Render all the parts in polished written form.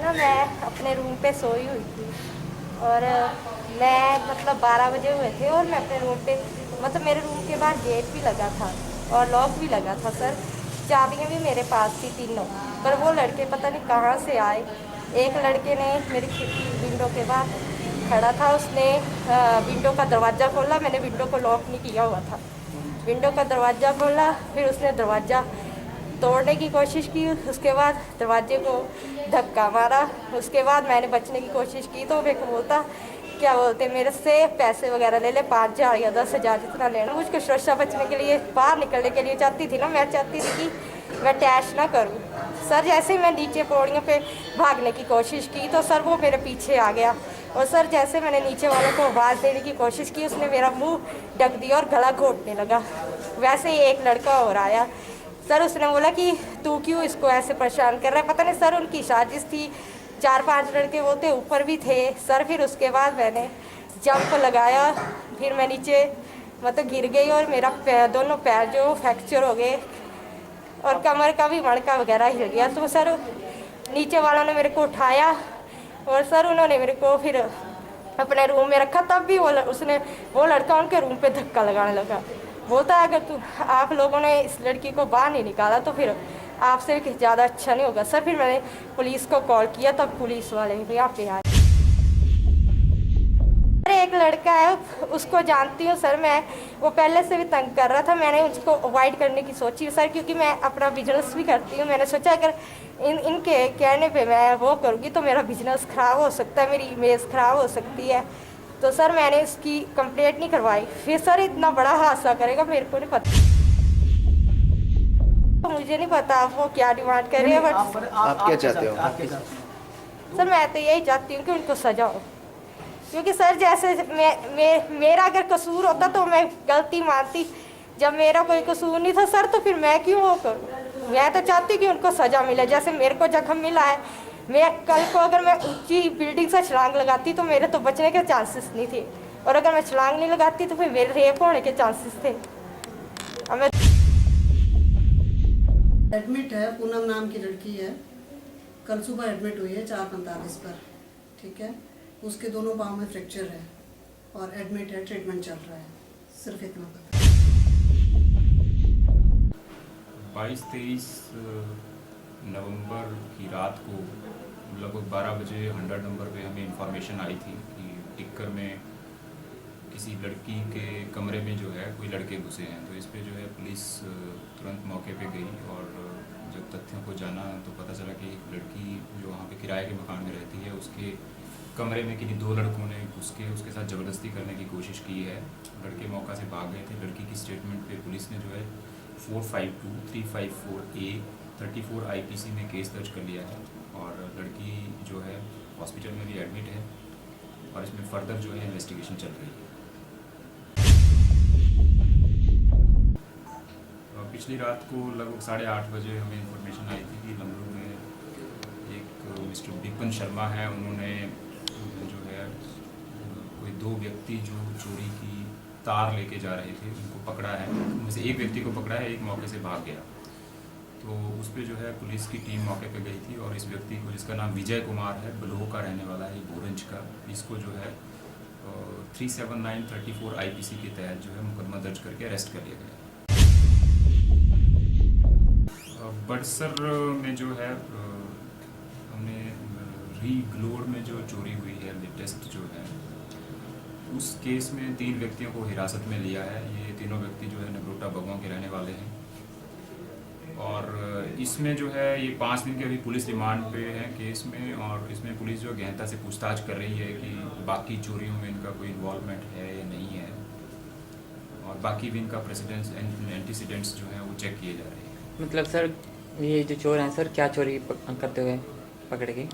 ना मैं अपने रूम पे सोई हुई थी और मैं मतलब 12 बजे हुए थे और मैं अपने रूम पे मतलब मेरे रूम के बाहर गेट भी लगा था और लॉक भी लगा था सर। चाबियाँ भी मेरे पास थी तीनों, पर वो लड़के पता नहीं कहाँ से आए। एक लड़के ने मेरी खिड़की विंडो के बाहर खड़ा था, उसने विंडो का दरवाज़ा खोला। मैंने विंडो को लॉक नहीं किया हुआ था, विंडो का दरवाज़ा खोला, फिर उसने दरवाज़ा तोड़ने की कोशिश की। उसके बाद दरवाजे को धक्का मारा। उसके बाद मैंने बचने की कोशिश की तो मेरे को बोलता क्या बोलते मेरे से पैसे वगैरह ले ले, 5,000 या 10,000 जितना लेना। मुझको सुरक्षा बचने के लिए बाहर निकलने के लिए चाहती थी ना, मैं चाहती थी कि मैं टैश ना करूं। सर जैसे ही मैं नीचे पौड़ियों पे भागने की कोशिश की तो सर वो मेरे पीछे आ गया और सर जैसे मैंने नीचे वालों को आवाज़ देने की कोशिश की उसने मेरा मुंह ढक दिया और गला घोटने लगा। वैसे ही एक लड़का और आया सर, उसने बोला कि तू क्यों इसको ऐसे परेशान कर रहा है। पता नहीं सर उनकी साजिश थी, 4-5 लड़के वो थे, ऊपर भी थे सर। फिर उसके बाद मैंने जंप लगाया, फिर मैं नीचे मतलब गिर गई और मेरा दोनों पैर जो फ्रैक्चर हो गए और कमर का भी मणका वगैरह हिल गया। तो सर नीचे वालों ने मेरे को उठाया और सर उन्होंने मेरे को फिर अपने रूम में रखा। तब भी वो लड़का उनके रूम पे धक्का लगाने लगा। बोलता है अगर आप लोगों ने इस लड़की को बाहर नहीं निकाला तो फिर आपसे भी ज़्यादा अच्छा नहीं होगा। सर फिर मैंने पुलिस को कॉल किया, तब पुलिस वाले भी यहाँ पे आए। एक लड़का है उसको जानती हूँ सर मैं, वो पहले से भी तंग कर रहा था। मैंने उसको अवॉइड करने की सोची सर, क्योंकि मैं अपना बिजनेस भी करती हूँ। मैंने सोचा अगर इनके कहने पे मैं वो करूँगी तो मेरा बिजनेस ख़राब हो सकता है, मेरी इमेज ख़राब हो सकती है। तो सर मैंने इसकी कंप्लेंट नहीं करवाई। फिर सर इतना बड़ा हादसा करेगा मेरे को नहीं पता, तो मुझे नहीं पता आप वो क्या डिमांड कर रहे हैं। बट आप क्या चाहते हो? सर मैं तो यही चाहती हूँ कि उनको सजा हो, क्योंकि सर जैसे मेरा अगर कसूर होता तो मैं गलती मानती। जब मेरा कोई कसूर नहीं था सर तो फिर मैं क्यों वो करूँ। मैं तो चाहती कि उनको सज़ा मिले, जैसे मेरे को जख्म मिला है। मैं कल को अगर मैं ऊंची बिल्डिंग से छलांग लगाती तो मेरे तो बचने के चांसेस नहीं थे, और अगर मैं छलांग नहीं लगाती तो फिर मेरे रेप होने के चांसेस थे। अब मैं एडमिट है, पूनम नाम की लड़की है। कल सुबह एडमिट हुई है 4:45 पर, ठीक है। उसके दोनों पाँव में फ्रैक्चर है और एडमिट है, ट्रीटमेंट चल रहा है। सिर्फ इतना पता। 22-23 नवंबर की रात को लगभग 12 बजे 100 नंबर पे हमें इंफॉर्मेशन आई थी कि टिक्कर में किसी लड़की के कमरे में जो है कोई लड़के घुसे हैं। तो इस पे जो है पुलिस तुरंत मौके पे गई और जब तथ्यों को जाना तो पता चला कि एक लड़की जो वहाँ पे किराए के मकान में रहती है उसके कमरे में किन्हीं 2 लड़कों ने घुस के उसके साथ ज़बरदस्ती करने की कोशिश की है। लड़के मौका से भाग गए थे। लड़की की स्टेटमेंट पे पुलिस ने जो है 452, 354A, 34 IPC में केस दर्ज कर लिया है और लड़की जो है हॉस्पिटल में भी एडमिट है और इसमें फर्दर जो है इन्वेस्टिगेशन चल रही है। पिछली रात को लगभग 8:30 बजे हमें इन्फॉर्मेशन आई थी कि लमरू में एक मिस्टर विपिन शर्मा है, उन्होंने जो है कोई 2 व्यक्ति जो चोरी की तार लेके जा रहे थे उनको पकड़ा है। उनमें से एक व्यक्ति को पकड़ा है, एक मौके से भाग गया। तो उस पर जो है पुलिस की टीम मौके पे गई थी और इस व्यक्ति को, जिसका नाम विजय कुमार है, बलोह का रहने वाला है, बोरंज का, इसको जो है 379, 34 IPC के तहत जो है मुकदमा दर्ज करके अरेस्ट कर लिया गया। बड़सर में जो है हमने री ग्लोर में जो चोरी हुई है लेटेस्ट जो है, उस केस में 3 व्यक्तियों को हिरासत में लिया है। ये तीनों व्यक्ति जो है नगरोटा बगवां के रहने वाले हैं और इसमें जो है ये 5 दिन के अभी पुलिस रिमांड पे है केस में। और इसमें पुलिस जो गहनता से पूछताछ कर रही है कि बाकी चोरियों में इनका कोई इन्वॉल्वमेंट है या नहीं है, और बाकी भी इनका प्रेसिडेंट्स एंटीसीडेंट्स जो है वो चेक किए जा रहे हैं। मतलब सर ये जो चोर हैं सर क्या चोरी करते हुए पकड़ गए?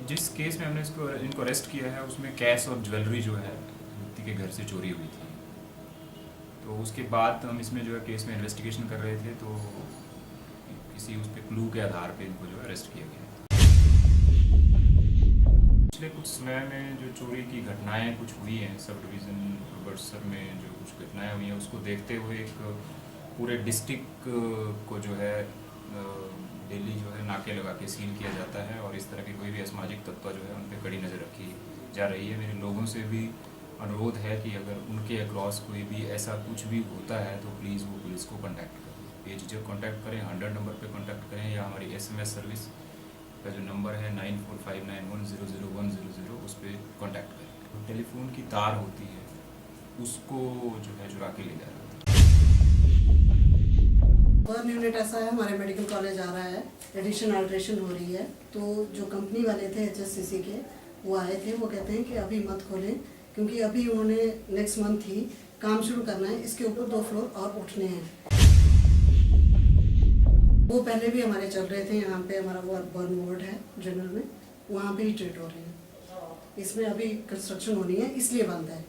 जिस केस में हमने इनको अरेस्ट किया है उसमें कैश और ज्वेलरी जो है व्यक्ति के घर से चोरी हुई थी। तो उसके बाद हम इसमें जो है केस में इन्वेस्टिगेशन कर रहे थे तो किसी उस पर क्लू के आधार पे इनको जो अरेस्ट किया गया। पिछले कुछ समय में जो चोरी की घटनाएं कुछ हुई हैं सब डिवीज़न बड़सर में, जो कुछ घटनाएं हुई हैं उसको देखते हुए एक पूरे डिस्ट्रिक्ट को जो है डेली जो है नाके लगा के सील किया जाता है और इस तरह के कोई भी असामाजिक तत्व जो है उन पर कड़ी नज़र रखी जा रही है। मेरे लोगों से भी अनुरोध है कि अगर उनके अक्रॉस कोई भी ऐसा कुछ भी होता है तो प्लीज़ वो पुलिस को कॉन्टैक्ट करें, बेझिझक कॉन्टैक्ट करें, 100 नंबर पे कॉन्टैक्ट करें या हमारी SMS सर्विस का जो नंबर है 9459100100 उस पर कॉन्टैक्ट करें। टेलीफोन की तार होती है उसको जो है चुरा के ले जा रहा है। बर्न यूनिट ऐसा है, हमारे मेडिकल कॉलेज आ रहा है, एडिशन अल्ट्रेशन हो रही है, तो जो कंपनी वाले थे HSCC के वो आए थे, वो कहते हैं कि अभी मत खोलें क्योंकि अभी उन्होंने नेक्स्ट मंथ ही काम शुरू करना है, इसके ऊपर 2 फ्लोर और उठने हैं। वो पहले भी हमारे चल रहे थे, यहाँ पे हमारा वो बर्न वार्ड है जनरल में, वहाँ पे ही ट्रीट हो रही है। इसमें अभी कंस्ट्रक्शन होनी है इसलिए बंद है।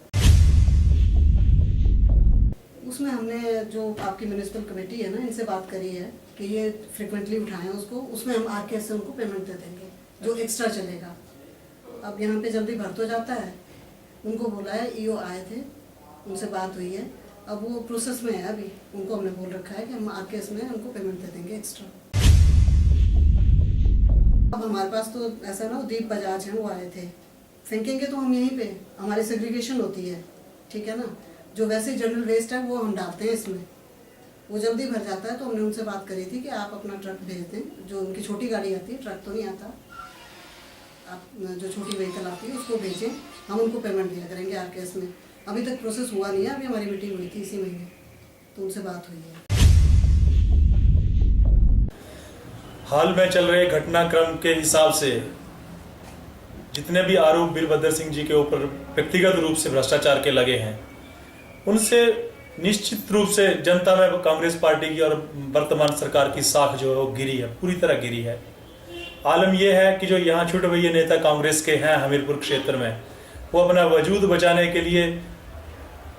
उसमें हमने जो आपकी म्यूनिसिपल कमेटी है ना, इनसे बात करी है कि ये फ्रिक्वेंटली उठाएं उसको, उसमें हम RKS से उनको पेमेंट दे देंगे जो एक्स्ट्रा चलेगा। अब यहाँ पे जल्दी भर तो जाता है, उनको बोला है, EO आए थे, उनसे बात हुई है, अब वो प्रोसेस में है अभी, उनको हमने बोल रखा है कि हम RKS में उनको पेमेंट दे देंगे एक्स्ट्रा। अब हमारे पास तो ऐसा ना, दीप बजाज हैं, वो आए थे, फेंकेंगे तो हम यहीं पे, हमारी सेग्रीगेशन होती है, ठीक है ना, जो वैसे जनरल वेस्ट है वो हम डालते हैं इसमें, वो जल्दी भर जाता है। तो हमने उनसे बात करी थी कि आप अपना ट्रक भेज दें, जो उनकी छोटी गाड़ी आती है, ट्रक तो नहीं आता, आप जो छोटी व्हीकल आती है उसको भेजें, हम उनको पेमेंट दिया करेंगे RKS में। अभी तक प्रोसेस हुआ नहीं है, अभी हमारी मीटिंग हुई थी इसी महीने, तो उनसे बात हुई है। हाल में चल रहे घटनाक्रम के हिसाब से जितने भी आरोप वीरभद्र सिंह जी के ऊपर व्यक्तिगत रूप से भ्रष्टाचार के लगे हैं, उनसे निश्चित रूप से जनता में कांग्रेस पार्टी की और वर्तमान सरकार की साख जो है वो गिरी है, पूरी तरह गिरी है। आलम यह है कि जो यहाँ छुटभैया नेता कांग्रेस के हैं हमीरपुर क्षेत्र में, वो अपना वजूद बचाने के लिए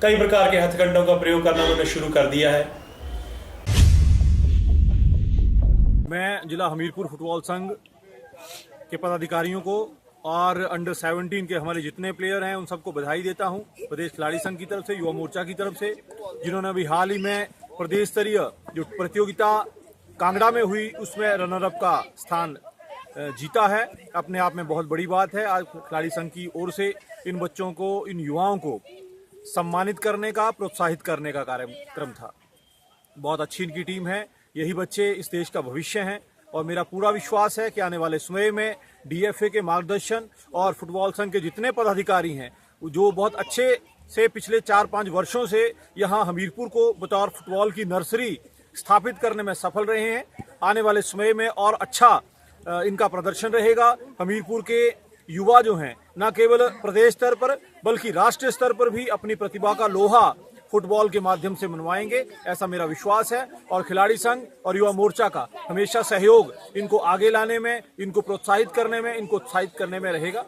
कई प्रकार के हथकंडों का प्रयोग करना उन्होंने शुरू कर दिया है। मैं जिला हमीरपुर फुटबॉल संघ के पदाधिकारियों को और अंडर 17 के हमारे जितने प्लेयर हैं उन सबको बधाई देता हूं, प्रदेश खिलाड़ी संघ की तरफ से, युवा मोर्चा की तरफ से, जिन्होंने अभी हाल ही में प्रदेश स्तरीय जो प्रतियोगिता कांगड़ा में हुई उसमें रनर अप का स्थान जीता है। अपने आप में बहुत बड़ी बात है। आज खिलाड़ी संघ की ओर से इन बच्चों को, इन युवाओं को सम्मानित करने का, प्रोत्साहित करने का कार्यक्रम था। बहुत अच्छी इनकी टीम है, यही बच्चे इस देश का भविष्य हैं और मेरा पूरा विश्वास है कि आने वाले समय में DFA के मार्गदर्शन और फुटबॉल संघ के जितने पदाधिकारी हैं जो बहुत अच्छे से पिछले 4-5 वर्षों से यहाँ हमीरपुर को बतौर फुटबॉल की नर्सरी स्थापित करने में सफल रहे हैं, आने वाले समय में और अच्छा इनका प्रदर्शन रहेगा। हमीरपुर के युवा जो हैं न केवल प्रदेश स्तर पर बल्कि राष्ट्रीय स्तर पर भी अपनी प्रतिभा का लोहा फुटबॉल के माध्यम से मनवाएंगे, ऐसा मेरा विश्वास है। और खिलाड़ी संघ और युवा मोर्चा का हमेशा सहयोग इनको आगे लाने में, इनको प्रोत्साहित करने में, इनको उत्साहित करने में रहेगा।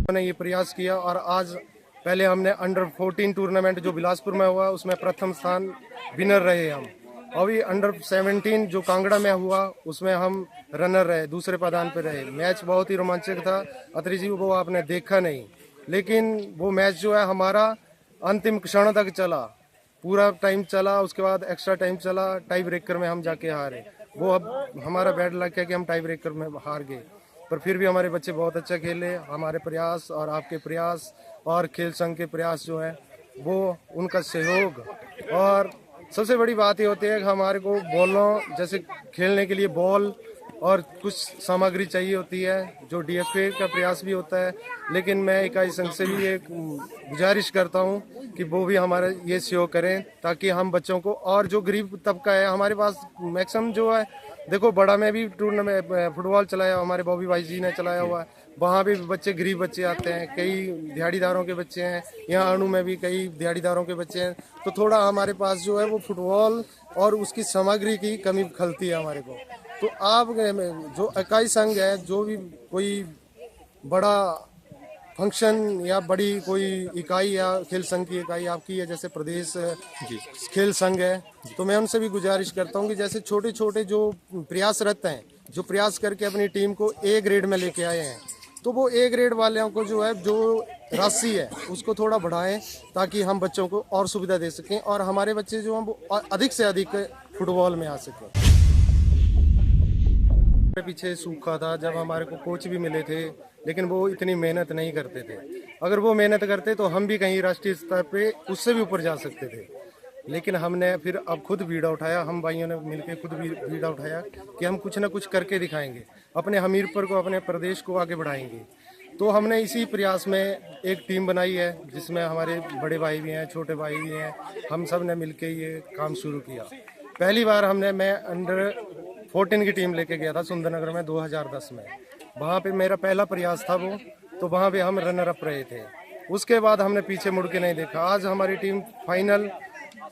मैंने ये प्रयास किया और आज पहले हमने अंडर 14 टूर्नामेंट जो बिलासपुर में हुआ उसमें प्रथम स्थान विनर रहे हम। अभी अंडर 17 जो कांगड़ा में हुआ उसमें हम रनर रहे, दूसरे पायदान पे रहे। मैच बहुत ही रोमांचक था। अत्री जी वो आपने देखा नहीं, लेकिन वो मैच जो है हमारा अंतिम क्षण तक चला, पूरा टाइम चला, उसके बाद एक्स्ट्रा टाइम चला, टाई ब्रेकर में हम जाके हारे। वो अब हमारा बैड लक है कि हम टाई ब्रेकर में हार गए, पर फिर भी हमारे बच्चे बहुत अच्छा खेले। हमारे प्रयास और आपके प्रयास और खेल संघ के प्रयास जो है वो उनका सहयोग, और सबसे बड़ी बात ये होती है कि हमारे को बॉलों जैसे खेलने के लिए बॉल और कुछ सामग्री चाहिए होती है, जो DFA का प्रयास भी होता है। लेकिन मैं इकाई संघ से भी एक गुजारिश करता हूं कि वो भी हमारा ये सहयोग करें ताकि हम बच्चों को, और जो गरीब तबका है हमारे पास मैक्सिमम जो है, देखो बड़ा में भी टूर्नामेंट फुटबॉल चलाया, हमारे बॉबी भाई जी ने चलाया हुआ है, वहाँ भी बच्चे गरीब बच्चे आते हैं, कई दिहाड़ीदारों के बच्चे हैं, यहाँ अणु में भी कई दिहाड़ीदारों के बच्चे हैं। तो थोड़ा हमारे पास जो है वो फुटबॉल और उसकी सामग्री की कमी खलती है हमारे को। तो आप जो इकाई संघ है, जो भी कोई बड़ा फंक्शन या बड़ी कोई इकाई या खेल संघ की इकाई आपकी है, जैसे प्रदेश खेल संघ है, तो मैं उनसे भी गुजारिश करता हूँ कि जैसे छोटे छोटे जो प्रयासरत हैं, जो प्रयास करके अपनी टीम को A ग्रेड में लेके आए हैं, तो वो A ग्रेड वालों को जो है, जो राशि है उसको थोड़ा बढ़ाएं ताकि हम बच्चों को और सुविधा दे सकें और हमारे बच्चे जो हैं वो अधिक से अधिक फुटबॉल में आ सकें। पीछे सूखा था जब हमारे को कोच भी मिले थे, लेकिन वो इतनी मेहनत नहीं करते थे। अगर वो मेहनत करते तो हम भी कहीं राष्ट्रीय स्तर पे उससे भी ऊपर जा सकते थे। लेकिन हमने फिर अब खुद बीड़ा उठाया, हम भाइयों ने मिलकर खुद भी बीड़ा उठाया कि हम कुछ ना कुछ करके दिखाएंगे, अपने हमीरपुर को, अपने प्रदेश को आगे बढ़ाएंगे। तो हमने इसी प्रयास में एक टीम बनाई है जिसमें हमारे बड़े भाई भी हैं, छोटे भाई भी हैं। हम सब ने मिलकर ये काम शुरू किया। पहली बार मैं अंडर 14 की टीम लेके गया था सुंदरनगर में 2010 में। वहाँ पे मेरा पहला प्रयास था वो, तो वहाँ पे हम रनर अप रहे थे। उसके बाद हमने पीछे मुड़ के नहीं देखा। आज हमारी टीम फाइनल,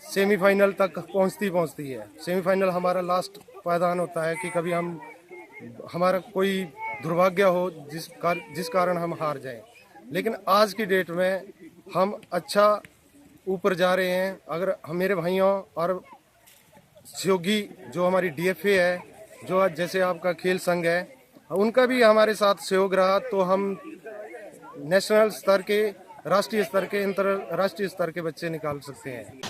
सेमीफाइनल तक पहुँचती है। सेमीफाइनल हमारा लास्ट पायदान होता है कि कभी हमारा कोई दुर्भाग्य हो जिस कारण हम हार जाएं। लेकिन आज की डेट में हम अच्छा ऊपर जा रहे हैं। अगर हम मेरे भाइयों और सहयोगी जो हमारी DFA है, जो आज जैसे आपका खेल संघ है, उनका भी हमारे साथ सहयोग रहा, तो हम नेशनल स्तर के, राष्ट्रीय स्तर के, अंतर्राष्ट्रीय स्तर के बच्चे निकाल सकते हैं।